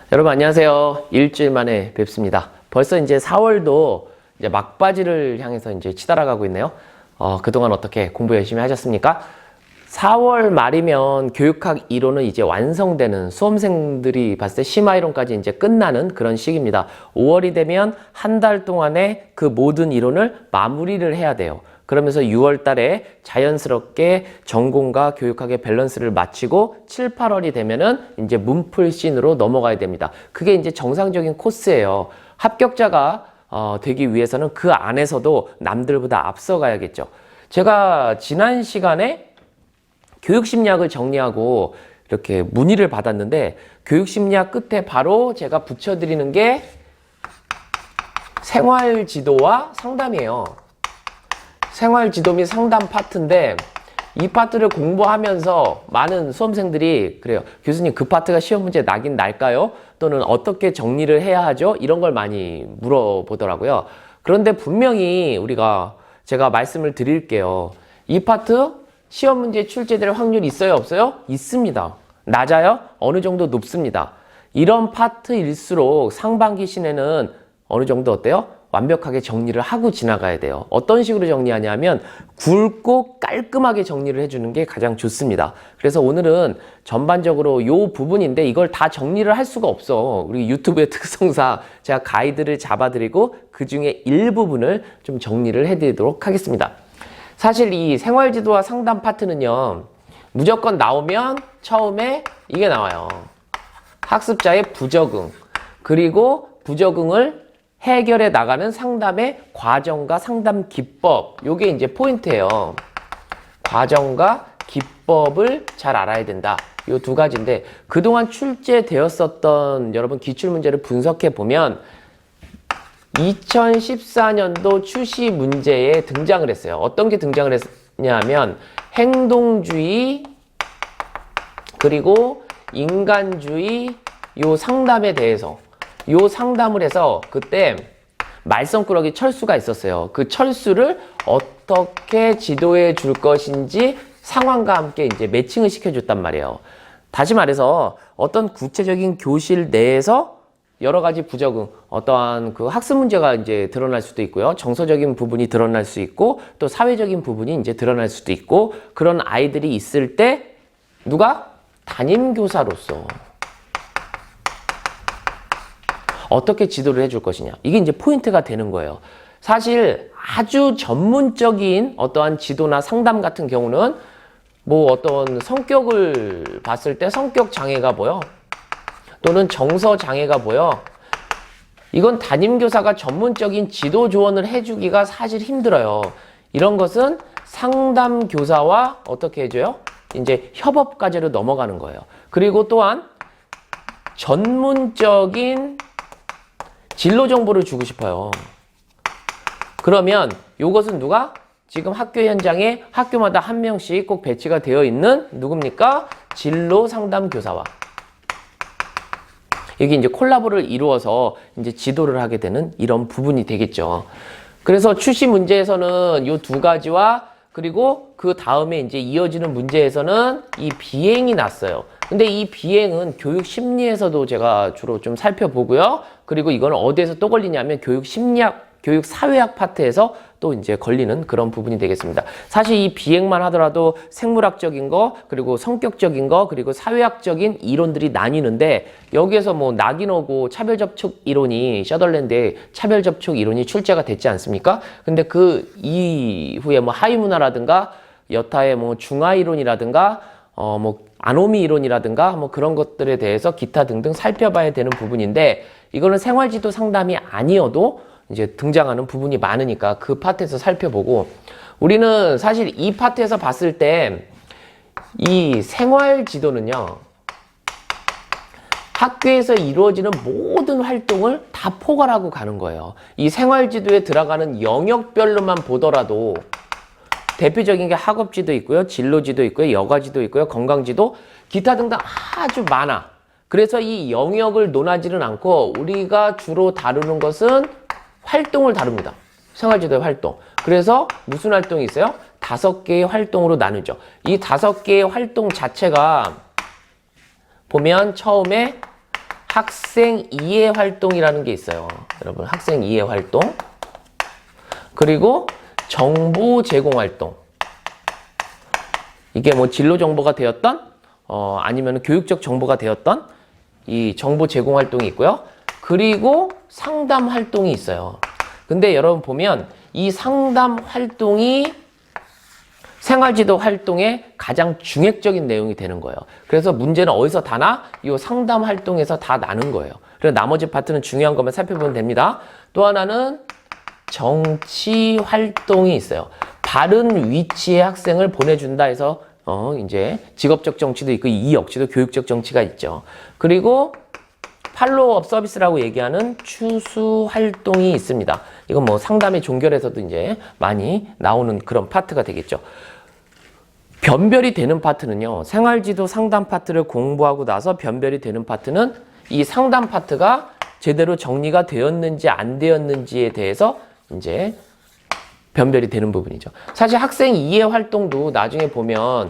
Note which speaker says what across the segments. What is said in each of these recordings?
Speaker 1: 여러분 안녕하세요. 일주일 만에 뵙습니다. 벌써 이제 4월도 이제 막바지를 향해서 이제 치달아가고 있네요. 그동안 어떻게 공부 열심히 하셨습니까? 4월 말이면 교육학 이론은 이제 완성되는, 수험생들이 봤을 때 심화 이론까지 이제 끝나는 그런 시기입니다. 5월이 되면 한 달 동안에 그 모든 이론을 마무리를 해야 돼요. 그러면서 6월 달에 자연스럽게 전공과 교육학의 밸런스를 마치고 7, 8월이 되면은 이제 문풀신으로 넘어가야 됩니다. 그게 이제 정상적인 코스예요. 합격자가 되기 위해서는 그 안에서도 남들보다 앞서가야겠죠. 제가 지난 시간에 교육심리학을 정리하고 이렇게 문의를 받았는데, 교육심리학 끝에 바로 제가 붙여드리는 게 생활지도와 상담이에요. 생활지도 및 상담 파트인데, 이 파트를 공부하면서 많은 수험생들이 그래요. 교수님, 그 파트가 시험 문제 나긴 날까요? 또는 어떻게 정리를 해야 하죠? 이런 걸 많이 물어보더라고요. 그런데 분명히 제가 말씀을 드릴게요. 이 파트 시험 문제 출제될 확률이 있어요, 없어요? 있습니다. 낮아요? 어느 정도 높습니다. 이런 파트일수록 상반기 시내는 어느 정도 어때요? 완벽하게 정리를 하고 지나가야 돼요. 어떤 식으로 정리하냐면 굵고 깔끔하게 정리를 해주는 게 가장 좋습니다. 그래서 오늘은 전반적으로 이 부분인데, 이걸 다 정리를 할 수가 없어. 우리 유튜브의 특성상 제가 가이드를 잡아드리고 그 중에 일부분을 좀 정리를 해드리도록 하겠습니다. 사실 이 생활지도와 상담 파트는요, 무조건 나오면 처음에 이게 나와요. 학습자의 부적응, 그리고 부적응을 해결해 나가는 상담의 과정과 상담 기법, 요게 이제 포인트예요. 과정과 기법을 잘 알아야 된다. 요 두 가지인데, 그동안 출제되었었던 여러분 기출문제를 분석해 보면 2014년도 출시 문제에 등장을 했어요. 어떤 게 등장을 했냐면 행동주의 그리고 인간주의, 요 상담에 대해서 요 상담을 해서 그때 말썽꾸러기 철수가 있었어요. 그 철수를 어떻게 지도해 줄 것인지 상황과 함께 이제 매칭을 시켜줬단 말이에요. 다시 말해서 어떤 구체적인 교실 내에서 여러 가지 부적응, 어떠한 그 학습 문제가 이제 드러날 수도 있고요. 정서적인 부분이 드러날 수 있고, 또 사회적인 부분이 이제 드러날 수도 있고, 그런 아이들이 있을 때 누가? 담임교사로서 어떻게 지도를 해줄 것이냐. 이게 이제 포인트가 되는 거예요. 사실 아주 전문적인 어떠한 지도나 상담 같은 경우는 뭐 어떤 성격을 봤을 때 성격 장애가 보여, 또는 정서 장애가 보여, 이건 담임교사가 전문적인 지도 조언을 해주기가 사실 힘들어요. 이런 것은 상담교사와 어떻게 해줘요? 이제 협업과제로 넘어가는 거예요. 그리고 또한 전문적인 진로 정보를 주고 싶어요. 그러면 이것은 누가? 지금 학교 현장에 학교마다 한 명씩 꼭 배치가 되어 있는 누굽니까? 진로 상담 교사와 여기 이제 콜라보를 이루어서 이제 지도를 하게 되는 이런 부분이 되겠죠. 그래서 출시 문제에서는 이 두 가지와, 그리고 그 다음에 이제 이어지는 문제에서는 이 비행이 났어요. 근데 이 비행은 교육 심리에서도 제가 주로 좀 살펴보고요. 그리고 이거는 어디에서 또 걸리냐면 교육 심리학, 교육 사회학 파트에서 또 이제 걸리는 그런 부분이 되겠습니다. 사실 이 비행만 하더라도 생물학적인 거, 그리고 성격적인 거, 그리고 사회학적인 이론들이 나뉘는데, 여기에서 뭐 낙인어고 차별접촉 이론이, 셔덜랜드의 차별접촉 이론이 출제가 됐지 않습니까? 근데 그 이후에 뭐 하이문화라든가 여타의 뭐 중화 이론이라든가 뭐 아노미 이론이라든가 뭐 그런 것들에 대해서 기타 등등 살펴봐야 되는 부분인데, 이거는 생활지도 상담이 아니어도 이제 등장하는 부분이 많으니까 그 파트에서 살펴보고, 우리는 사실 이 파트에서 봤을 때 이 생활지도는요, 학교에서 이루어지는 모든 활동을 다 포괄하고 가는 거예요. 이 생활지도에 들어가는 영역별로만 보더라도 대표적인 게 학업지도 있고요, 진로지도 있고요, 여가지도 있고요, 건강지도, 기타 등등 아주 많아. 그래서 이 영역을 논하지는 않고 우리가 주로 다루는 것은 활동을 다룹니다. 생활지도의 활동. 그래서 무슨 활동이 있어요? 5개의 활동으로 나누죠. 이 5개의 활동 자체가 보면 처음에 학생 이해 활동이라는 게 있어요. 여러분, 학생 이해 활동. 그리고 정보 제공 활동. 이게 뭐 진로 정보가 되었던, 아니면 교육적 정보가 되었던 이 정보 제공 활동이 있고요. 그리고 상담 활동이 있어요. 근데 여러분 보면 이 상담 활동이 생활지도 활동의 가장 중핵적인 내용이 되는 거예요. 그래서 문제는 어디서 다 나? 이 상담 활동에서 다 나는 거예요. 그래서 나머지 파트는 중요한 것만 살펴보면 됩니다. 또 하나는 정치 활동이 있어요. 바른 위치에 학생을 보내준다 해서 이제 직업적 정치도 있고 이 역시도 교육적 정치가 있죠. 그리고 팔로우업 서비스라고 얘기하는 추수 활동이 있습니다. 이건 뭐 상담의 종결에서도 이제 많이 나오는 그런 파트가 되겠죠. 변별이 되는 파트는요, 생활지도 상담 파트를 공부하고 나서 변별이 되는 파트는 이 상담 파트가 제대로 정리가 되었는지 안 되었는지에 대해서 이제 변별이 되는 부분이죠. 사실 학생 이해 활동도 나중에 보면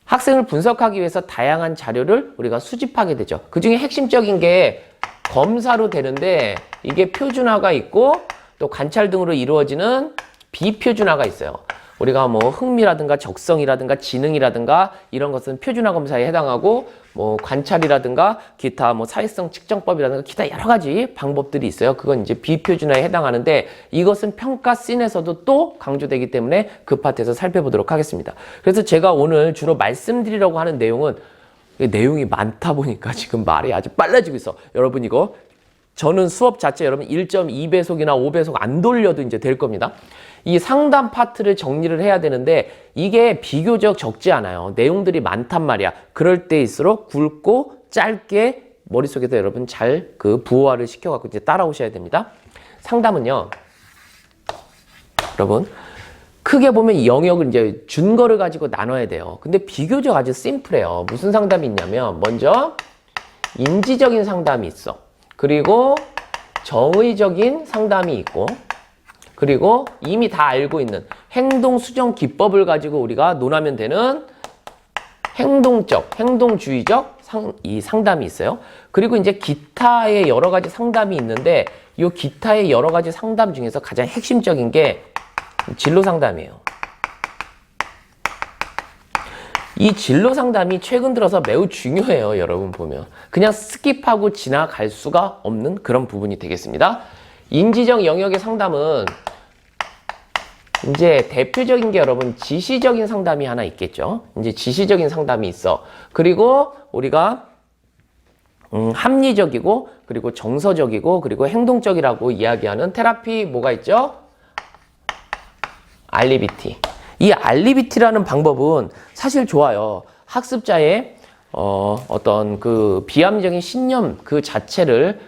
Speaker 1: 학생을 분석하기 위해서 다양한 자료를 우리가 수집하게 되죠. 그 중에 핵심적인 게 검사로 되는데 이게 표준화가 있고 또 관찰 등으로 이루어지는 비표준화가 있어요. 우리가 뭐 흥미라든가 적성이라든가 지능이라든가 이런 것은 표준화 검사에 해당하고 뭐 관찰이라든가 기타 뭐 사회성 측정법이라든가 기타 여러 가지 방법들이 있어요. 그건 이제 비표준화에 해당하는데 이것은 평가 씬에서도 또 강조되기 때문에 그 파트에서 살펴보도록 하겠습니다. 그래서 제가 오늘 주로 말씀드리려고 하는 내용은 내용이 많다 보니까 지금 말이 아주 빨라지고 있어. 여러분 이거 저는 수업 자체 여러분 1.2배속이나 5배속 안 돌려도 이제 될 겁니다. 이 상담 파트를 정리를 해야 되는데 이게 비교적 적지 않아요. 내용들이 많단 말이야. 그럴 때일수록 굵고 짧게 머릿속에서 여러분 잘 그 부호화를 시켜갖고 이제 따라오셔야 됩니다. 상담은요, 여러분 크게 보면 영역을 이제 준 거를 가지고 나눠야 돼요. 근데 비교적 아주 심플해요. 무슨 상담이 있냐면 먼저 인지적인 상담이 있어. 그리고 정의적인 상담이 있고 그리고 이미 다 알고 있는 행동 수정 기법을 가지고 우리가 논하면 되는 행동적, 행동주의적 이 상담이 있어요. 그리고 이제 기타의 여러 가지 상담이 있는데 이 기타의 여러 가지 상담 중에서 가장 핵심적인 게 진로 상담이에요. 이 진로 상담이 최근 들어서 매우 중요해요. 여러분 보면 그냥 스킵하고 지나갈 수가 없는 그런 부분이 되겠습니다. 인지적 영역의 상담은 이제 대표적인 게 여러분 지시적인 상담이 하나 있겠죠. 이제 지시적인 상담이 있어. 그리고 우리가 합리적이고 그리고 정서적이고 그리고 행동적이라고 이야기하는 테라피 뭐가 있죠? RBT. 이 RBT라는 방법은 사실 좋아요. 학습자의 어떤 그 비합리적인 신념 그 자체를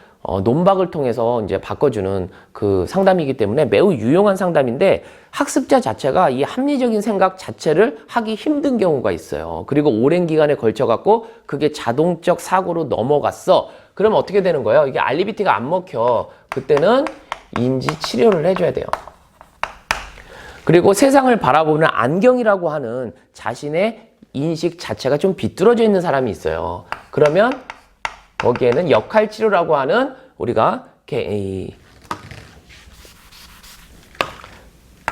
Speaker 1: 논박을 통해서 이제 바꿔주는 그 상담이기 때문에 매우 유용한 상담인데 학습자 자체가 이 합리적인 생각 자체를 하기 힘든 경우가 있어요. 그리고 오랜 기간에 걸쳐 갖고 그게 자동적 사고로 넘어갔어. 그러면 어떻게 되는 거예요? 이게 RBT가 안 먹혀. 그때는 인지 치료를 해줘야 돼요. 그리고 세상을 바라보는 안경이라고 하는 자신의 인식 자체가 좀 비뚤어져 있는 사람이 있어요. 그러면 거기에는 역할 치료라고 하는 우리가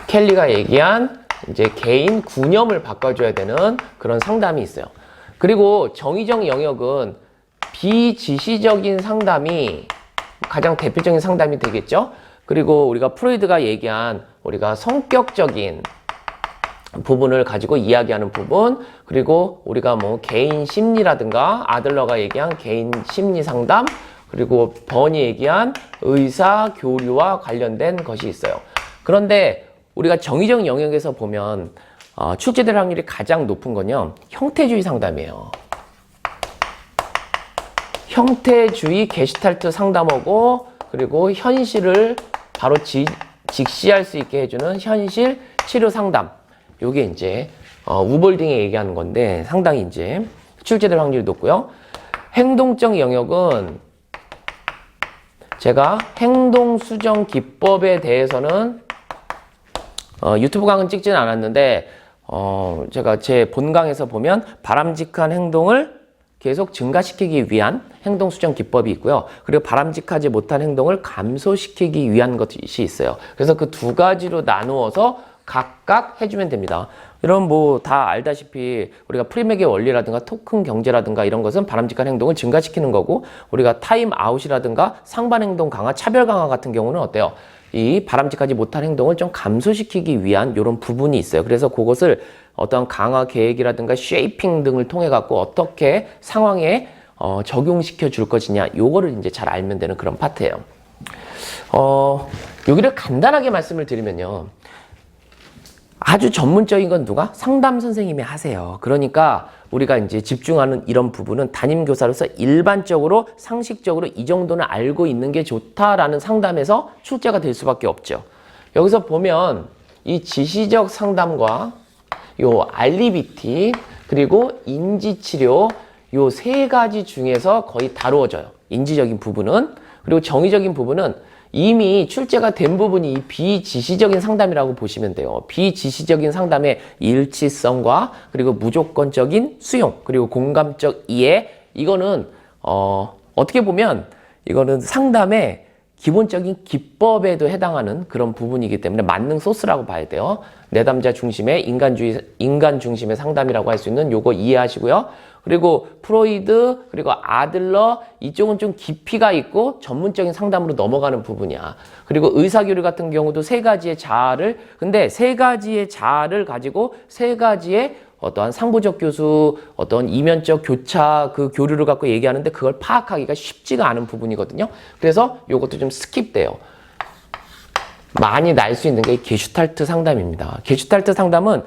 Speaker 1: 켈리가 얘기한 이제 개인 구념을 바꿔줘야 되는 그런 상담이 있어요. 그리고 정의적 영역은 비지시적인 상담이 가장 대표적인 상담이 되겠죠. 그리고 우리가 프로이드가 얘기한 우리가 성격적인 부분을 가지고 이야기하는 부분, 그리고 우리가 뭐 개인 심리라든가 아들러가 얘기한 개인 심리 상담, 그리고 번이 얘기한 의사 교류와 관련된 것이 있어요. 그런데 우리가 정의적 영역에서 보면 출제될 확률이 가장 높은 건요, 형태주의 상담이에요. 형태주의 게슈탈트 상담하고 그리고 현실을 바로 직시할 수 있게 해주는 현실 치료 상담. 요게 이제 우볼딩이 얘기하는 건데 상당히 이제 출제될 확률이 높고요. 행동적 영역은 제가 행동 수정 기법에 대해서는 유튜브 강은 찍지는 않았는데 제가 제 본강에서 보면 바람직한 행동을 계속 증가시키기 위한 행동 수정 기법이 있고요. 그리고 바람직하지 못한 행동을 감소시키기 위한 것이 있어요. 그래서 그 두 가지로 나누어서 각각 해주면 됩니다. 이런 뭐 다 알다시피 우리가 프리맥의 원리라든가 토큰 경제라든가 이런 것은 바람직한 행동을 증가시키는 거고, 우리가 타임 아웃이라든가 상반 행동 강화, 차별 강화 같은 경우는 어때요? 이 바람직하지 못한 행동을 좀 감소시키기 위한 이런 부분이 있어요. 그래서 그것을 어떤 강화 계획이라든가 쉐이핑 등을 통해 갖고 어떻게 상황에 적용시켜 줄 것이냐, 요거를 이제 잘 알면 되는 그런 파트예요. 여기를 간단하게 말씀을 드리면요, 아주 전문적인 건 누가? 상담 선생님이 하세요. 그러니까 우리가 이제 집중하는 이런 부분은 담임교사로서 일반적으로 상식적으로 이 정도는 알고 있는 게 좋다라는 상담에서 출제가 될 수밖에 없죠. 여기서 보면 이 지시적 상담과 요 RBT 그리고 인지치료 요 세 가지 중에서 거의 다루어져요. 인지적인 부분은. 그리고 정의적인 부분은 이미 출제가 된 부분이 이 비지시적인 상담이라고 보시면 돼요. 비지시적인 상담의 일치성과 그리고 무조건적인 수용, 그리고 공감적 이해, 이거는 어떻게 보면 이거는 상담의 기본적인 기법에도 해당하는 그런 부분이기 때문에 만능 소스라고 봐야 돼요. 내담자 중심의 인간 중심의 상담이라고 할 수 있는 요거 이해하시고요. 그리고 프로이드, 그리고 아들러, 이쪽은 좀 깊이가 있고 전문적인 상담으로 넘어가는 부분이야. 그리고 의사교류 같은 경우도 세 가지의 자아를, 근데 세 가지의 자아를 가지고 세 가지의 어떠한 상부적 교수, 어떤 이면적 교차, 그 교류를 갖고 얘기하는데 그걸 파악하기가 쉽지가 않은 부분이거든요. 그래서 요것도 좀 스킵돼요. 많이 날 수 있는 게 게슈탈트 상담입니다. 게슈탈트 상담은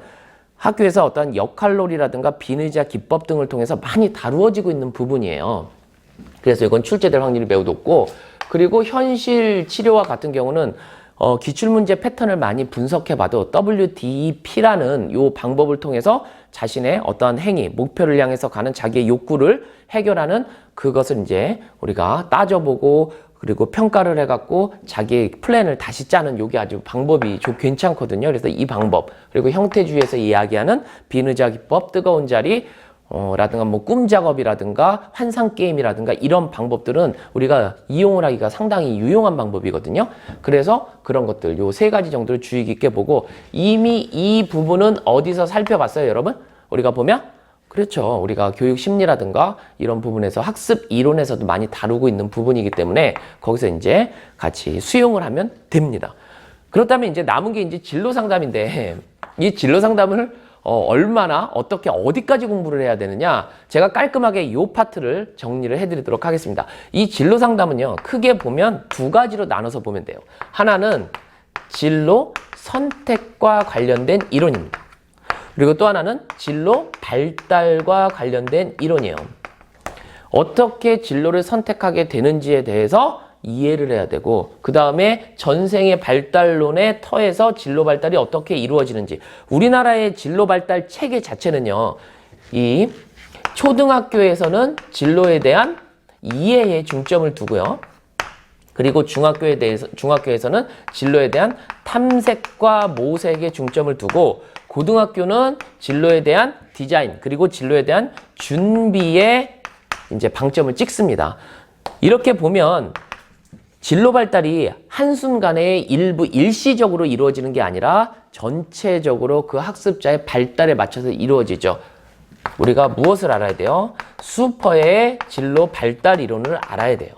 Speaker 1: 학교에서 어떤 역할놀이라든가 비의자 기법 등을 통해서 많이 다루어지고 있는 부분이에요. 그래서 이건 출제될 확률이 매우 높고, 그리고 현실 치료와 같은 경우는 기출문제 패턴을 많이 분석해봐도 WDP라는 요 방법을 통해서 자신의 어떠한 행위, 목표를 향해서 가는 자기의 욕구를 해결하는 그것을 이제 우리가 따져보고 그리고 평가를 해갖고 자기의 플랜을 다시 짜는 요게 아주 방법이 괜찮거든요. 그래서 이 방법, 그리고 형태주의에서 이야기하는 비의자 기법, 뜨거운 자리, 라든가 뭐 꿈작업이라든가 환상게임이라든가 이런 방법들은 우리가 이용을 하기가 상당히 유용한 방법이거든요. 그래서 그런 것들, 요 세 가지 정도를 주의 깊게 보고, 이미 이 부분은 어디서 살펴봤어요, 여러분? 우리가 보면 그렇죠. 우리가 교육 심리라든가 이런 부분에서 학습 이론에서도 많이 다루고 있는 부분이기 때문에 거기서 이제 같이 수용을 하면 됩니다. 그렇다면 이제 남은 게 이제 진로 상담인데, 이 진로 상담을 얼마나 어떻게 어디까지 공부를 해야 되느냐, 제가 깔끔하게 이 파트를 정리를 해드리도록 하겠습니다. 이 진로 상담은요, 크게 보면 두 가지로 나눠서 보면 돼요. 하나는 진로 선택과 관련된 이론입니다. 그리고 또 하나는 진로 발달과 관련된 이론이에요. 어떻게 진로를 선택하게 되는지에 대해서 이해를 해야 되고, 그 다음에 전생의 발달론의 터에서 진로 발달이 어떻게 이루어지는지, 우리나라의 진로 발달 체계 자체는요, 이 초등학교에서는 진로에 대한 이해에 중점을 두고요. 그리고 중학교에서는 진로에 대한 탐색과 모색에 중점을 두고, 고등학교는 진로에 대한 디자인, 그리고 진로에 대한 준비에 이제 방점을 찍습니다. 이렇게 보면 진로 발달이 한순간에 일부 일시적으로 이루어지는 게 아니라 전체적으로 그 학습자의 발달에 맞춰서 이루어지죠. 우리가 무엇을 알아야 돼요? 슈퍼의 진로 발달 이론을 알아야 돼요.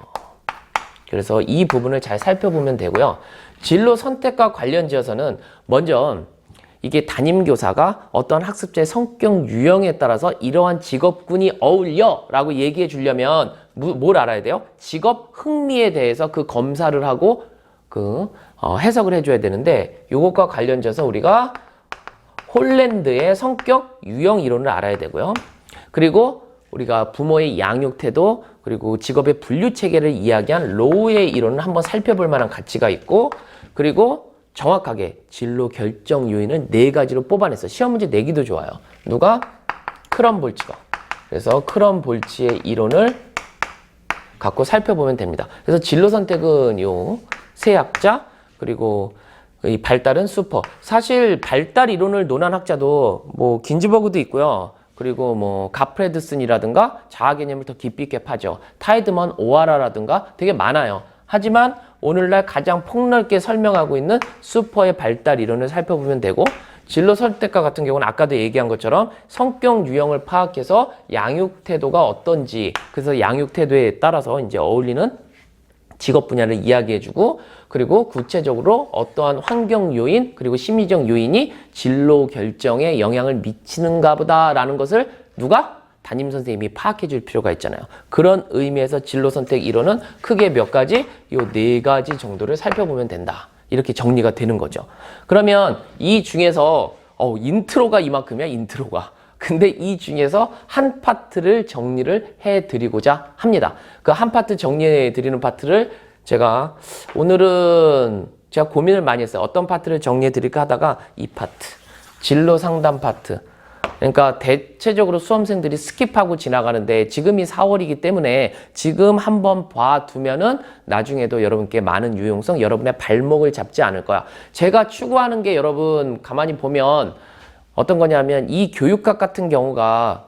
Speaker 1: 그래서 이 부분을 잘 살펴보면 되고요. 진로 선택과 관련지어서는 먼저 이게 담임교사가 어떤 학습자의 성격 유형에 따라서 이러한 직업군이 어울려 라고 얘기해 주려면 뭘 알아야 돼요? 직업 흥미에 대해서 그 검사를 하고 해석을 해줘야 되는데, 이것과 관련돼서 우리가 홀랜드의 성격 유형 이론을 알아야 되고요. 그리고 우리가 부모의 양육 태도, 그리고 직업의 분류 체계를 이야기한 로우의 이론을 한번 살펴볼 만한 가치가 있고, 그리고 정확하게 진로 결정 요인을 4가지로 뽑아내서 시험 문제 내기도 좋아요. 누가? 크럼볼츠가. 그래서 크럼볼츠의 이론을 갖고 살펴보면 됩니다. 그래서 진로 선택은 요 세 학자, 그리고 이 발달은 슈퍼. 사실 발달 이론을 논한 학자도 뭐 긴즈버그도 있고요. 그리고 뭐 가프레드슨이라든가 자아 개념을 더 깊이 있게 파죠. 타이드먼 오하라라든가 되게 많아요. 하지만 오늘날 가장 폭넓게 설명하고 있는 수퍼의 발달 이론을 살펴보면 되고, 진로 설득과 같은 경우는 아까도 얘기한 것처럼 성격 유형을 파악해서 양육 태도가 어떤지, 그래서 양육 태도에 따라서 이제 어울리는 직업 분야를 이야기해주고, 그리고 구체적으로 어떠한 환경 요인 그리고 심리적 요인이 진로 결정에 영향을 미치는가 보다라는 것을 누가? 담임 선생님이 파악해 줄 필요가 있잖아요. 그런 의미에서 진로 선택 이론은 크게 몇 가지, 요 4가지 정도를 살펴보면 된다. 이렇게 정리가 되는 거죠. 그러면 이 중에서 인트로가 이만큼이야, 인트로가. 근데 이 중에서 한 파트를 정리를 해드리고자 합니다. 그 한 파트 정리해드리는 파트를 제가 오늘은 제가 고민을 많이 했어요. 어떤 파트를 정리해드릴까 하다가 이 파트, 진로 상담 파트. 그러니까 대체적으로 수험생들이 스킵하고 지나가는데 지금이 4월이기 때문에 지금 한번 봐두면은 나중에도 여러분께 많은 유용성, 여러분의 발목을 잡지 않을 거야. 제가 추구하는 게 여러분 가만히 보면 어떤 거냐면 이 교육학 같은 경우가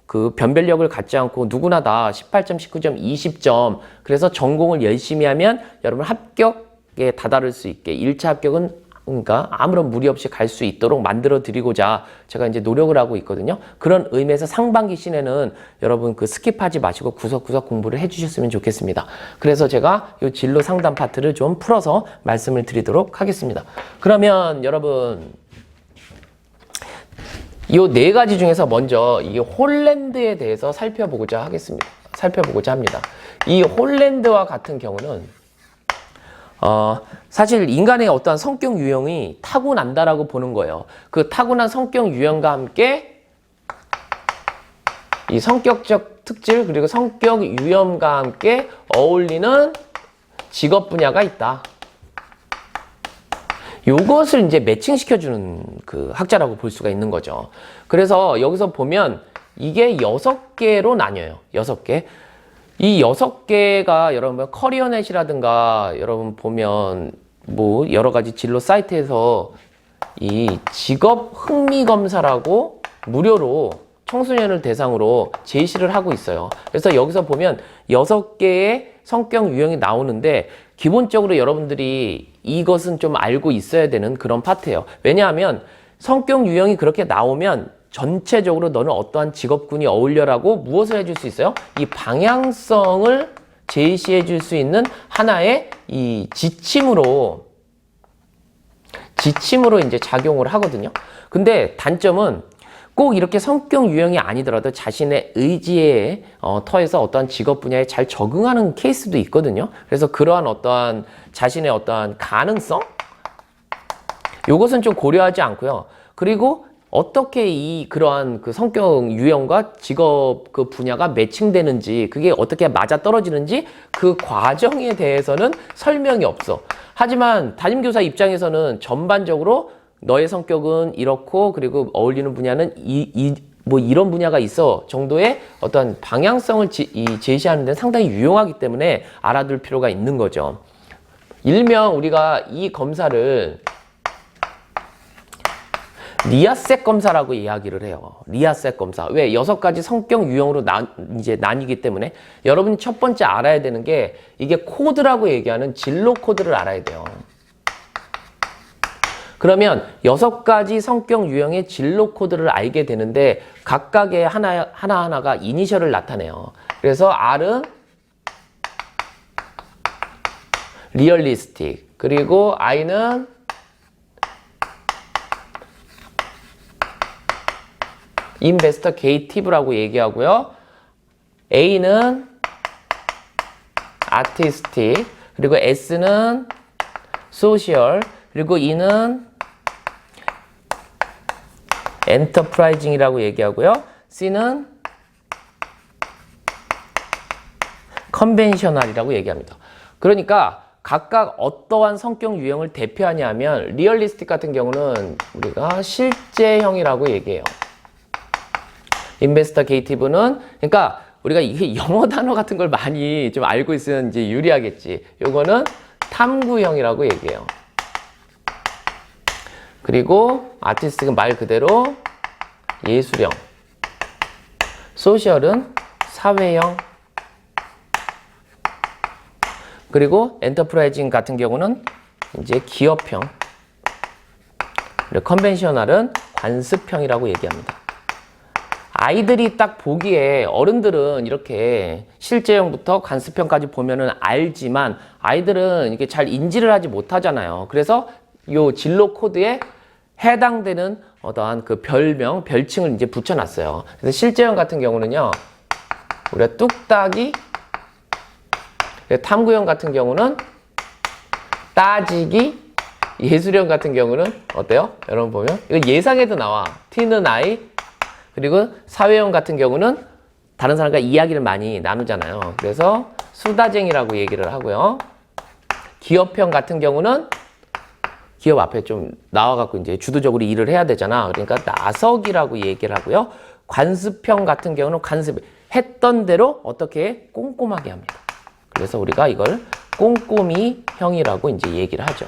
Speaker 1: 그 변별력을 갖지 않고 누구나 다 18점, 19점, 20점, 그래서 전공을 열심히 하면 여러분 합격에 다다를 수 있게 1차 합격은 그러니까 아무런 무리 없이 갈 수 있도록 만들어 드리고자 제가 이제 노력을 하고 있거든요. 그런 의미에서 상반기 시내는 여러분 그 스킵하지 마시고 구석구석 공부를 해 주셨으면 좋겠습니다. 그래서 제가 이 진로 상담 파트를 좀 풀어서 말씀을 드리도록 하겠습니다. 그러면 여러분 이 4가지 중에서 먼저 이 홀랜드에 대해서 살펴보고자 합니다. 이 홀랜드와 같은 경우는 사실 인간의 어떠한 성격 유형이 타고난다라고 보는 거예요. 그 타고난 성격 유형과 함께 이 성격적 특질 그리고 성격 유형과 함께 어울리는 직업 분야가 있다. 요것을 이제 매칭시켜주는 그 학자라고 볼 수가 있는 거죠. 그래서 여기서 보면 이게 6개로 나뉘어요. 6개. 이 6개가 여러분 커리어넷이라든가 여러분 보면 뭐 여러 가지 진로 사이트에서 이 직업 흥미 검사라고 무료로 청소년을 대상으로 제시를 하고 있어요. 그래서 여기서 보면 6개의 성격 유형이 나오는데 기본적으로 여러분들이 이것은 좀 알고 있어야 되는 그런 파트예요. 왜냐하면 성격 유형이 그렇게 나오면 전체적으로 너는 어떠한 직업군이 어울려라고 무엇을 해줄 수 있어요? 이 방향성을 제시해 줄 수 있는 하나의 이 지침으로 이제 작용을 하거든요. 근데 단점은 꼭 이렇게 성격 유형이 아니더라도 자신의 의지의 터에서 어떠한 직업 분야에 잘 적응하는 케이스도 있거든요. 그래서 그러한 어떠한 자신의 어떠한 가능성? 요것은 좀 고려하지 않고요. 그리고 어떻게 그러한 그 성격 유형과 직업 그 분야가 매칭되는지, 그게 어떻게 맞아 떨어지는지 그 과정에 대해서는 설명이 없어. 하지만 담임교사 입장에서는 전반적으로 너의 성격은 이렇고, 그리고 어울리는 분야는 뭐 이런 분야가 있어 정도의 어떤 방향성을 제시하는 데는 상당히 유용하기 때문에 알아둘 필요가 있는 거죠. 일명 우리가 이 검사를 리아셋 검사라고 이야기를 해요. 리아셋 검사. 왜? 6가지 성격 유형으로 이제 나뉘기 때문에 여러분이 첫 번째 알아야 되는 게 이게 코드라고 얘기하는 진로 코드를 알아야 돼요. 그러면 6가지 성격 유형의 진로 코드를 알게 되는데 각각의 하나하나가 이니셜을 나타내요. 그래서 R은 리얼리스틱, 그리고 I는 인베스터게이티브라고 얘기하고요. A는 아티스틱, 그리고 S는 소셜, 그리고 E는 엔터프라이징이라고 얘기하고요. C는 컨벤셔널이라고 얘기합니다. 그러니까 각각 어떠한 성격 유형을 대표하냐 하면 리얼리스틱 같은 경우는 우리가 실제형이라고 얘기해요. 인베스터게이티브는 그러니까 우리가 이게 영어 단어 같은 걸 많이 좀 알고 있으면 이제 유리하겠지. 요거는 탐구형이라고 얘기해요. 그리고 아티스틱은 말 그대로 예술형. 소셜은 사회형, 그리고 엔터프라이징 같은 경우는 이제 기업형, 그리고 컨벤셔널은 관습형이라고 얘기합니다. 아이들이 딱 보기에 어른들은 이렇게 실제형부터 관습형까지 보면은 알지만 아이들은 이게 잘 인지를 하지 못하잖아요. 그래서 요 진로 코드에 해당되는 어떠한 그 별명, 별칭을 이제 붙여놨어요. 그래서 실제형 같은 경우는요, 우리가 뚝딱이, 탐구형 같은 경우는 따지기, 예술형 같은 경우는 어때요? 여러분 보면 이거 예상에도 나와. T는 I, 그리고 사회형 같은 경우는 다른 사람과 이야기를 많이 나누잖아요. 그래서 수다쟁이라고 얘기를 하고요. 기업형 같은 경우는 기업 앞에 좀 나와갖고 이제 주도적으로 일을 해야 되잖아. 그러니까 나서기라고 얘기를 하고요. 관습형 같은 경우는 관습했던 대로 어떻게 꼼꼼하게 합니다. 그래서 우리가 이걸 꼼꼼히형이라고 이제 얘기를 하죠.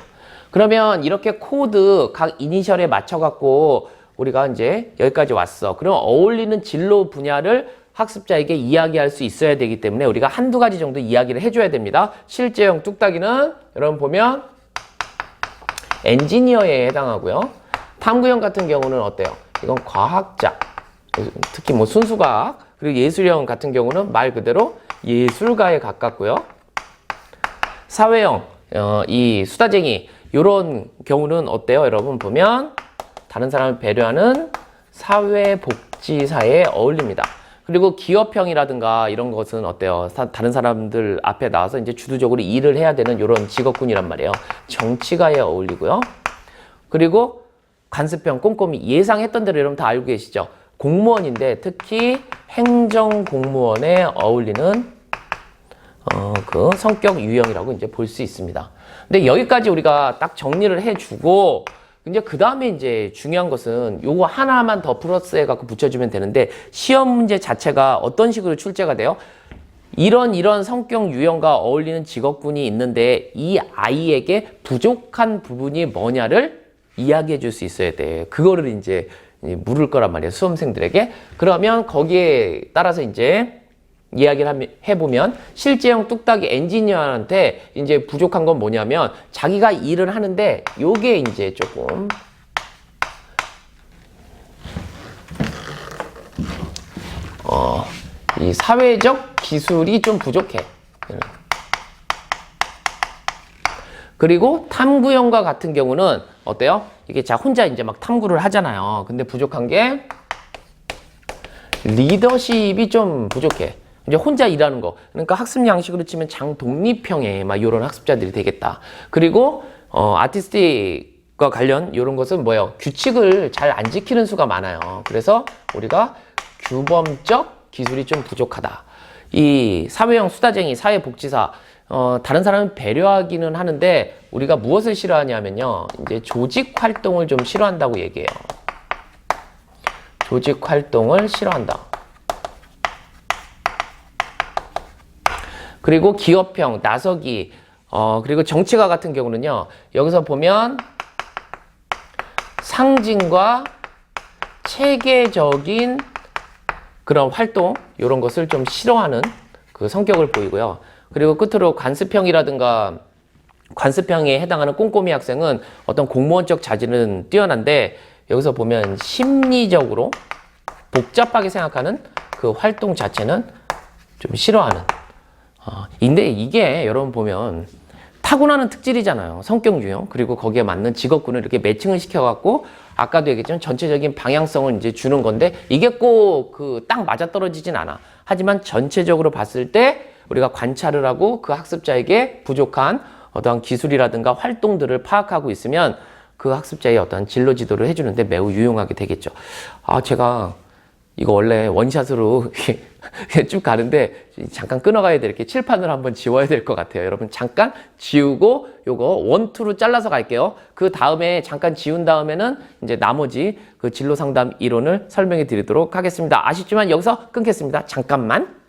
Speaker 1: 그러면 이렇게 코드 각 이니셜에 맞춰갖고 우리가 이제 여기까지 왔어. 그럼 어울리는 진로 분야를 학습자에게 이야기할 수 있어야 되기 때문에 우리가 한두 가지 정도 이야기를 해줘야 됩니다. 실제형 뚝딱이는 여러분 보면 엔지니어에 해당하고요. 탐구형 같은 경우는 어때요? 이건 과학자, 특히 뭐 순수과학, 그리고 예술형 같은 경우는 말 그대로 예술가에 가깝고요. 사회형, 이 수다쟁이 이런 경우는 어때요? 여러분 보면 다른 사람을 배려하는 사회복지사에 어울립니다. 그리고 기업형이라든가 이런 것은 어때요? 다른 사람들 앞에 나와서 이제 주도적으로 일을 해야 되는 이런 직업군이란 말이에요. 정치가에 어울리고요. 그리고 관습형, 꼼꼼히 예상했던 대로 여러분 다 알고 계시죠? 공무원인데 특히 행정공무원에 어울리는 그 성격 유형이라고 이제 볼 수 있습니다. 근데 여기까지 우리가 딱 정리를 해주고 이제 그 다음에 이제 중요한 것은 요거 하나만 더 플러스해 갖고 붙여주면 되는데 시험 문제 자체가 어떤 식으로 출제가 돼요? 이런 성격 유형과 어울리는 직업군이 있는데 이 아이에게 부족한 부분이 뭐냐를 이야기해 줄 수 있어야 돼. 그거를 이제 물을 거란 말이에요. 수험생들에게. 그러면 거기에 따라서 이제 이야기를 해보면 실제형 뚝딱이 엔지니어한테 이제 부족한 건 뭐냐면 자기가 일을 하는데 요게 이제 조금 이 사회적 기술이 좀 부족해. 그리고 탐구형과 같은 경우는 어때요? 이게 자 혼자 이제 막 탐구를 하잖아요. 근데 부족한 게 리더십이 좀 부족해. 이제 혼자 일하는 거. 그러니까 학습 양식으로 치면 장독립형의 막 이런 학습자들이 되겠다. 그리고 아티스틱과 관련 이런 것은 뭐예요? 규칙을 잘 안 지키는 수가 많아요. 그래서 우리가 규범적 기술이 좀 부족하다. 이 사회형 수다쟁이, 사회복지사 다른 사람을 배려하기는 하는데 우리가 무엇을 싫어하냐면요. 이제 조직 활동을 좀 싫어한다고 얘기해요. 조직 활동을 싫어한다. 그리고 기업형, 나서기, 그리고 정치가 같은 경우는요. 여기서 보면 상징과 체계적인 그런 활동, 이런 것을 좀 싫어하는 그 성격을 보이고요. 그리고 끝으로 관습형이라든가 관습형에 해당하는 꼼꼼이 학생은 어떤 공무원적 자질은 뛰어난데 여기서 보면 심리적으로 복잡하게 생각하는 그 활동 자체는 좀 싫어하는. 근데 이게 여러분 보면 타고나는 특질이잖아요. 성격 유형 그리고 거기에 맞는 직업군을 이렇게 매칭을 시켜갖고 아까도 얘기했지만 전체적인 방향성을 이제 주는 건데 이게 꼭 그 딱 맞아떨어지진 않아. 하지만 전체적으로 봤을 때 우리가 관찰을 하고 그 학습자에게 부족한 어떠한 기술이라든가 활동들을 파악하고 있으면 그 학습자의 어떠한 진로 지도를 해주는데 매우 유용하게 되겠죠. 제가 이거 원래 원샷으로 쭉 가는데 잠깐 끊어가야 될 게 칠판을 한번 지워야 될 것 같아요. 여러분 잠깐 지우고 요거 원투로 잘라서 갈게요. 그 다음에 잠깐 지운 다음에는 이제 나머지 그 진로 상담 이론을 설명해 드리도록 하겠습니다. 아쉽지만 여기서 끊겠습니다. 잠깐만.